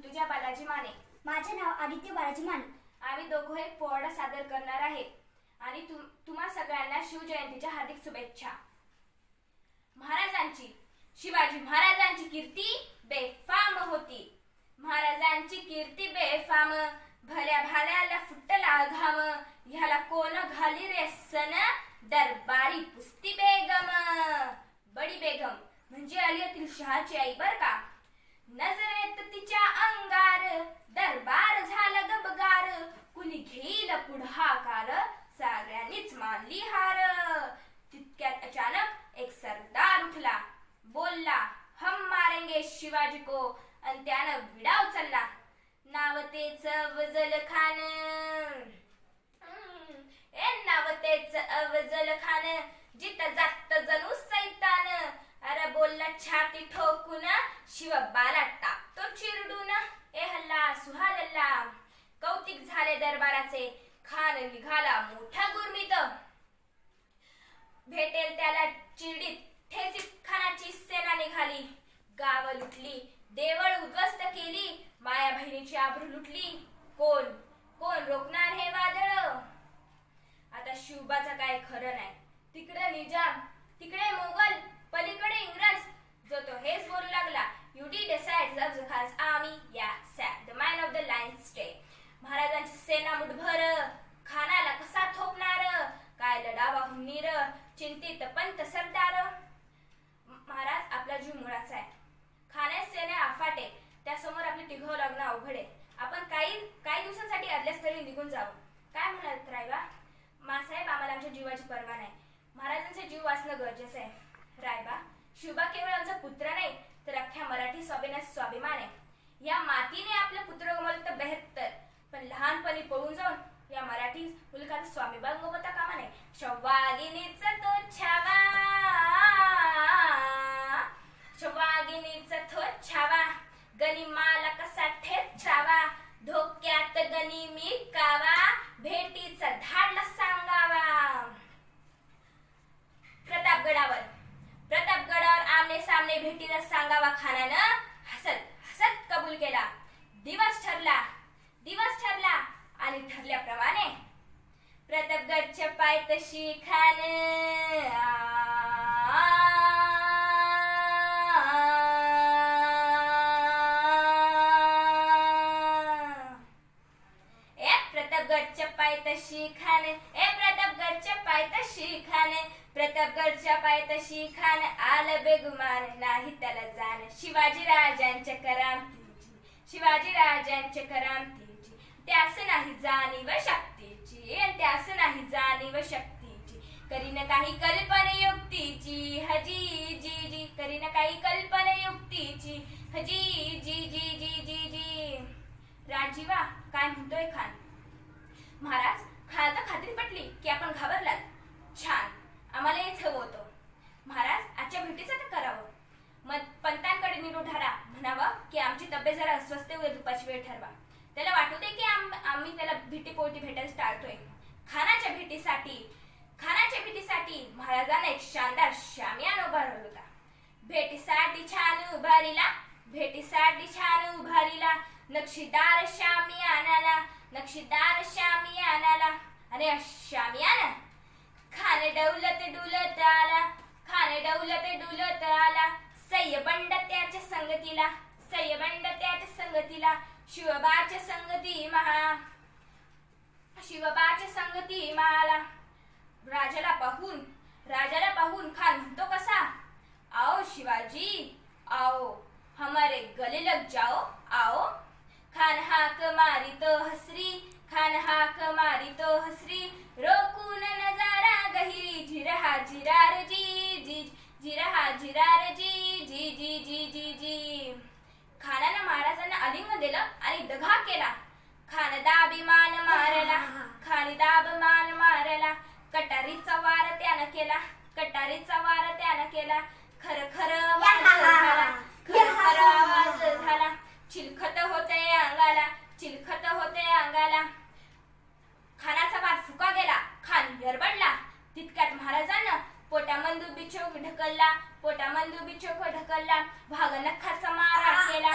ऋतुजा बालाजी माने. माझे नाव आदित्य बालाजी माने. आम्ही दोघं एक पोवाडा सादर करणार आहे आणि तुम्हा सगळ्यांना शिवजयंतीच्या हार्दिक शुभेच्छा. महाराजांची शिवाजी महाराजांची कीर्ती बेफाम होती. महाराजांची कीर्ती बेफाम, भल्या भाल्याला फुटला घाम. ह्याला कोण घाली रे सन, दरबारी पुस्ती बेगम. बडी बेगम म्हणजे अलियातील शहाची आई बर का. नजरेत तिच्या अंगार, दरबार झाला गबगार. कुणी घेईल पुढाकार, सगळ्यांनीच मानली हार. तितक्यात अचानक एक सरदार उठला, बोलला हम मारेंगे शिवाजी को, आणि त्यानं विडा उचलला. नाव तेच अफजल खान, नाव तेच अफजल खान. जिथं जात जणू सैतान. अरे बोलला छाती ठोकून, शिवबाला टाकतो चिरडून. ए हल्ला सुहालल्ला. कौतिक झाले दरबाराचे, खान निघाला मोठा गुरमीत. भेटेल त्याला चिरडीत ठेचीत खानाची सेना निघाली. गाव लुटली, देवळ उद्ध्वस्त केली, माया बहिणीची आबरू लुटली. कोण कोण रोखणार हे वादळ. आता शिवबाचं काय खरं नाही. तिकडे निजाम, तिकडे मोगल, पलीकडे इंग्रज. जो तो हेच बोलू लागला, U D decide Afzal Khan's army, yeah, sir, the man of the lion stay. महाराजांची सेना मुठभर, खानाला कसा थोपणार. काय लढावा हुन्नीर, चिंतित पंत सरदार. महाराज आपला जीव मुळाचा आहे, खाण्यास सेना अफाटे. त्यासमोर आपले टिघव लागणं अवघड आहे. आपण काही दिवसांसाठी आदल्या स्थळी निघून जावं. काय म्हणाल रायबा. मासाहेब आम्हाला आमच्या जीवाची पर्वा नाही. महाराजांचा जीव वाचणं गरजेचं आहे. रायबा शिवबा केवळ आमचा पुत्र नाही, तर अख्ख्या मराठी स्वाभिमानाचा स्वाभिमान आहे. या मातीने आपलं पुत्र गमावलं तर बेहत्तर, पण लहानपणी पळून जाऊन या मराठी मुलकाचा स्वाभिमान गमवता कामा नये. शवागिनीचा तो छावा, शवागिनीचा तो छावा. गनिमाला कसा ठेचावा, धोक्यात गनी मी कावा. भेटीचा धाडला सांगावा. प्रतापगडावर आमने सामने भेटीला सांगावा. खानानं हसत हसत कबूल केला. दिवस ठरला आणि ठरल्याप्रमाणे प्रतापगडच्या पायथ्याशी खान प्रतापगडच्या पायथ्याशी खान आलं बेगुमान, नाही त्याला जाण. शिवाजी राजांच्या करामतीची त्यास नाही जाणीव शक्तीची, त्यास नाही जाणीव शक्तीची. करीन काही कल्पना युक्तीची, हजी जी जी. करीन काही कल्पना युक्तीची, हजी जी जी जी जी जी. राजीवा काय म्हणतोय खान. महाराज खानाला खात्री पटली की आपण घाबरलात. छान, आम्हाला हेच हवं होतं. महाराज आजच्या भेटीचं तर करावं. मग पंतांकडे निरोप धरा, म्हणावं की आमची तब्येत जरा अस्वस्थ होईल, दुपारची वेळ ठरवा. त्याला वाटू दे की आम्ही त्याला भीतीपोटी भेटायला टाळतोय. खानाच्या भेटीसाठी महाराजांना एक शानदार शामियाना उभारला होता. भेटीसाठी छान उभारीला नक्षीदार शामियानाला. आणि शामियाना खान डौलत डुलत आला. सय्यबंड त्याच्या संगतीला. शिवबाच्या संगती माला. राजाला पाहून खान म्हणतो कसा, आओ शिवाजी आओ, हमारे गले लग जाओ आओ. खान हाक मारी तो हसरी, रोकून नजारा गहिरी. जिरहा जिरार जी जी, जिरहा जिरार जी जी जी जी जी जी. खानानं महाराजांना आलिंगन दिलं आणि दगा केला. खानी दाब मान मारला. कटारीचा वार त्यानं केला. खर आवाज झाला. चिलखत होते अंगाला. खानाचा वार फुका गेला. खान गरबडला. तितक्यात महाराजांना पोटामंदू बिछोक ढकलला. भाग नखाचा मारा केला.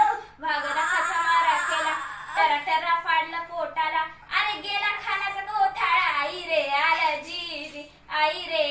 बाई रे